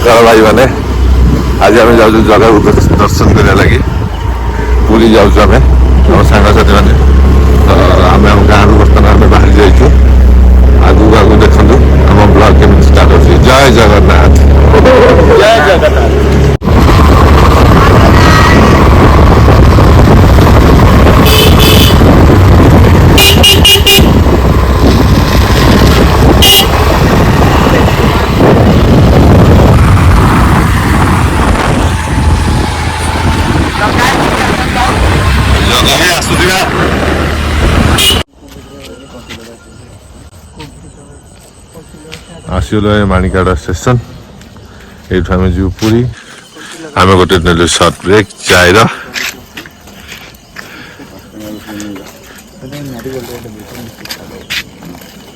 सकाल भाई मैंने आज आम जाऊँ जगह दर्शन करने लगी पूरी जाऊँ आम आम सांगसाथी मैंने तो आम आम गाँव बर्तमान आम बाहरी जाइए आगू आगू देखु आम ब्लॉग केमी स्टार्ट हो। जय जगन्नाथ जय जगन्नाथ। आसगल माणिकाड़ा स्टेशन ये आम जीव पूरी आम गोटे नेलु सर्ट ब्रेक चाय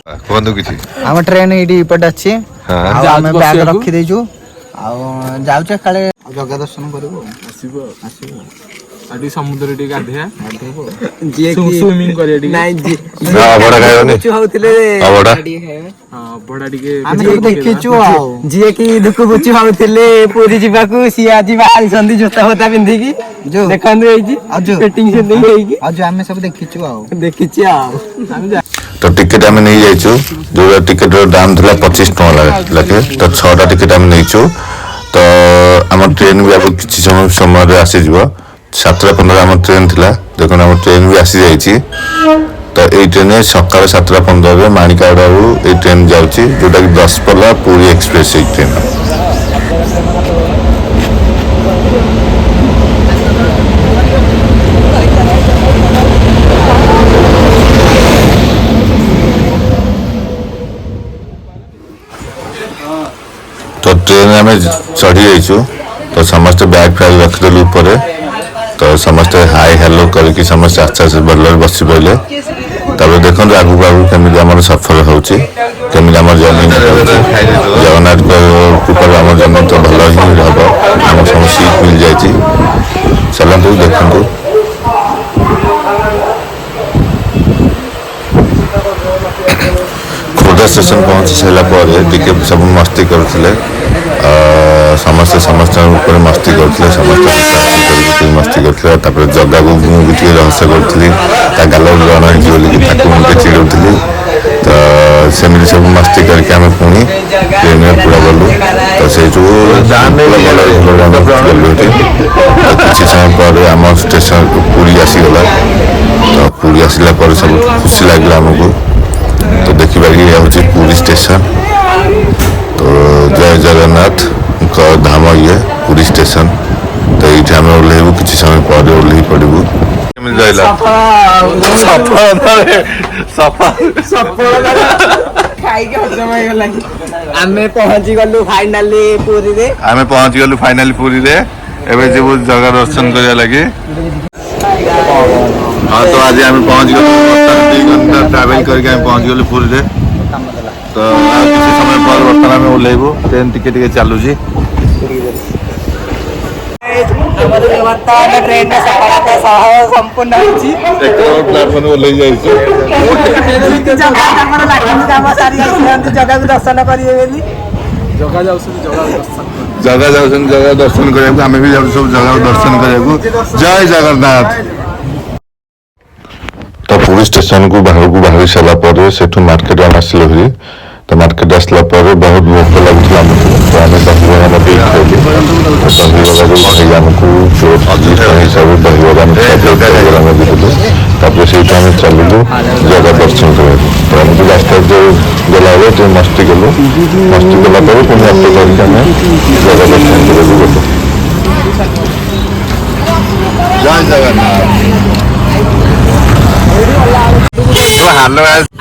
कहतु कि आम ट्रेन ये इपटे अच्छी बैग रखी देचु जाऊे काले जगह दर्शन कर आटी समुद्र टी गाधे जी स्विमिंग करे टी नहीं जी अबड़ा खाइबनी कुछ होतले अबड़ा हां बड़ा टिके हम देखिचु आ जी की दुख बुची होतले पूरी जीवा को सिया जी बाहर संधि जोता होता पिंधी की जो देखन देई जी सेटिंग से नहीं होई की आज हम सब देखिचु आ देखिची आ हम तो टिकेट आम नहीं जाइछु जो टिकेट दाम था 25 टका लगे तो 6टा टिकेट आम नहीं तो आम ट्रेन भी अब किसी समय आसी 7:15 आम ट्रेन थिला देखो आम ट्रेन भी आसी जाइए तो ये ट्रेन सकाल 7:15 माणिकाड़ा ये ट्रेन जाऊँगी जोटा कि 10 पल्ला पूरी एक्सप्रेस ये ट्रेन। तो ट्रेन आम चढ़ी जाइछु तो समस्त बैग फ्याग रखिदेलु ऊपर तो समस्त हाई हेलो करके समस्त आस्ते आस्ते बल्ले बसी पड़े तब देखो आगू आगू केमी आम सफर होमी आम जर्नी जगन्नाथ कृपा आम जर्नी तो भल ही हम आम सब सीट मिल जाए चलतु देखु खोर्धा स्टेशन पहुँची सारापर टिके सब मस्ती करते समस्ते समस्त ऊपर मस्ती करते समस्त मस्ती करते जगह को मुझे रहस्य करी गाल जन होगी चिड़ौली तो सेमती सब मस्ती करके आम पुणी ट्रेन में पूरा गलु तो से गलु किसी समय पर आम स्टेशन पूरी आसीगला तो पूरी आसला सब खुशी लगे आमको तो देखा कि हूँ पूरी स्टेशन तो जय जगन्नाथ धाम ये पूरी स्टेशन तो ये आम ओह्लू किसी समय पर ओह्ल पड़ू आमे पहुंची गलु फाइनली पूरी रे आमे पहुंची गलु फाइनली पूरी रे एबे जेबो जगह दर्शन करिया लगे। हाँ तो आज आम पहुंच गलु 2 घंटा ट्रैवल करके आम पहुंच गलु पूरी रे तो किसी समय पर बर्तमान आम ओह्लैबु ट्रेन टिके चलू ट्रेन संपूर्ण प्लाटफॉर्म ओह्लै जाइछु जगह दर्शन करिए जगह दर्शन करिया आम भी जाऊँ सब जगह दर्शन करिया जय जगन्नाथ। तो पुरी स्टेशन को बाहर सारापर से मार्केट आम आसिल फिर तो मार्केट आसला बहुत भोक लगुला तो आम दहीबरा दहीबरा आमको हिसाब से दहीबरा देलु तापर से आम चलू जगह दर्शन करा तो आमको रास्ता जो गला जो मस्ती गलु मस्ती गलापर पुणी ऑटो करके आम जगह दर्शन करा गलु। जय जगन्नाथ।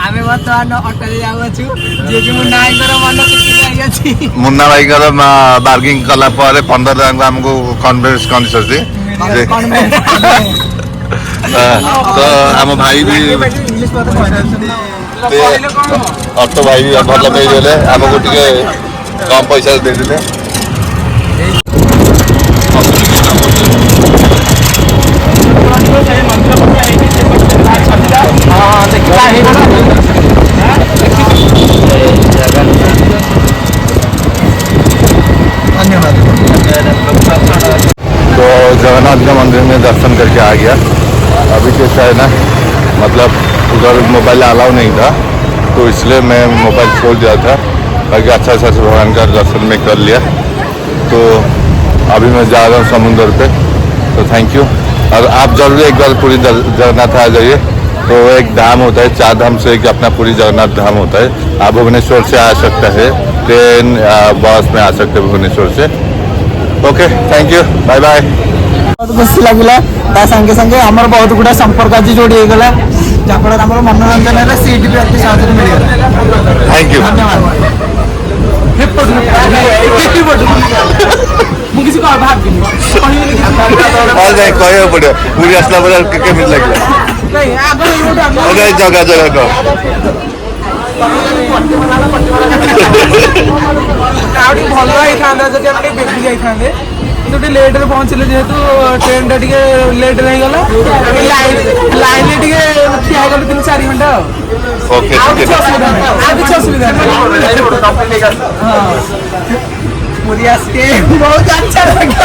आमे वर्तमान ऑटो रे जाउछु जे कि मुन्ना भाईकर मन खुशी लागि अछि मुन्ना भाईकर बार्गिंग कला 15 टका हमको कन्वेंस कन्ससी तो आम भाई भी ऑटो भाई भी भल देदेले आमको टिके कम पैसा देदेले जगन्नाथ जी मंदिर में दर्शन करके आ गया। अभी कैसा है ना, मतलब उधर मोबाइल अलाउ नहीं था, तो इसलिए मैं मोबाइल छोड़ दिया था। बाकी अच्छा से भगवान का दर्शन में कर लिया। तो अभी मैं जा रहा हूँ समुद्र पे। तो थैंक यू। और आप जरूर एक बार पूरी जगन्नाथ आ जाइए। तो एक धाम होता है, 4 धाम से एक अपना पूरी जगन्नाथ धाम होता है। आप भुवनेश्वर से आ सकते हैं, ट्रेन बस में आ सकते हैं भुवनेश्वर से। Okay, thank you, bye bye. बहुत खुशी लगिला ता संगे संगे हमर बहुत गुडा संपर्क आज जोड़ी हो गला, जाफଳରେ हमर मनोरंजन है, सीट भी अति सहज मिल गला। Thank you. मु किसी को भाग और नहीं कह पड़े पूरी आसला पर केमिति लगला नहीं आगे रोड अरे जगह जगह को आउट भल होइथांदा जदि हम बेबी जाइथांदे तो लेट रे पहुंचले जेहेतु ट्रेन टा टिके लेट रही गला लाइन टिके ठिया गलो 3-4 घंटा। ओके ठीक है। कुछ असुविधा नहीं। पूरी आस के बहुत अच्छा लगा।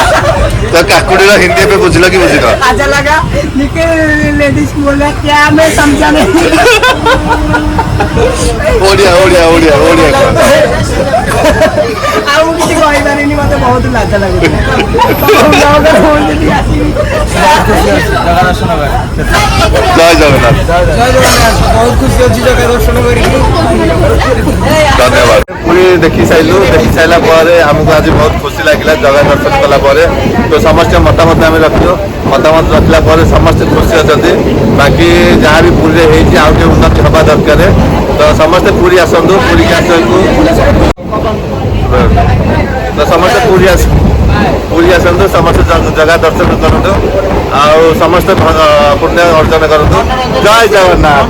तो काकुड़ी हिंदी पे बुझल कि बुझल? अच्छा लगा। निके लेडीज बोला क्या मैं समझा नहीं। ओडिया ओडिया ओडिया ओडिया ଆଉ କିଛି କହିପାରିନି, ମତେ ବହୁତ ଲାଜ ଲାଗୁଛି। जय जगन्नाथ। ବହୁତ ଖୁସି ଅଛି ଜଗା ଦର୍ଶନ କରିକି। धन्यवाद। पूरी देखी साइलु, देखी साइला ପରେ ଆମକୁ ଆଜି बहुत खुशी ଲାଗିଲା जगह दर्शन कला ପରେ। तो समस्त मतामत आम रखियो, मतामत रखला ପରେ समस्त खुशी अछंती। बाकी जहाँ भी पूरी होइछि आउ के उन्नति हवा दरकार। तो समस्त पूरी आसंतु, पूरी के आसंतु। तो समस्त पूरी आसतु, समस्त जगह दर्शन करूँ, आ समस्त पुण्य अर्जन करूँ। जय जगन्नाथ।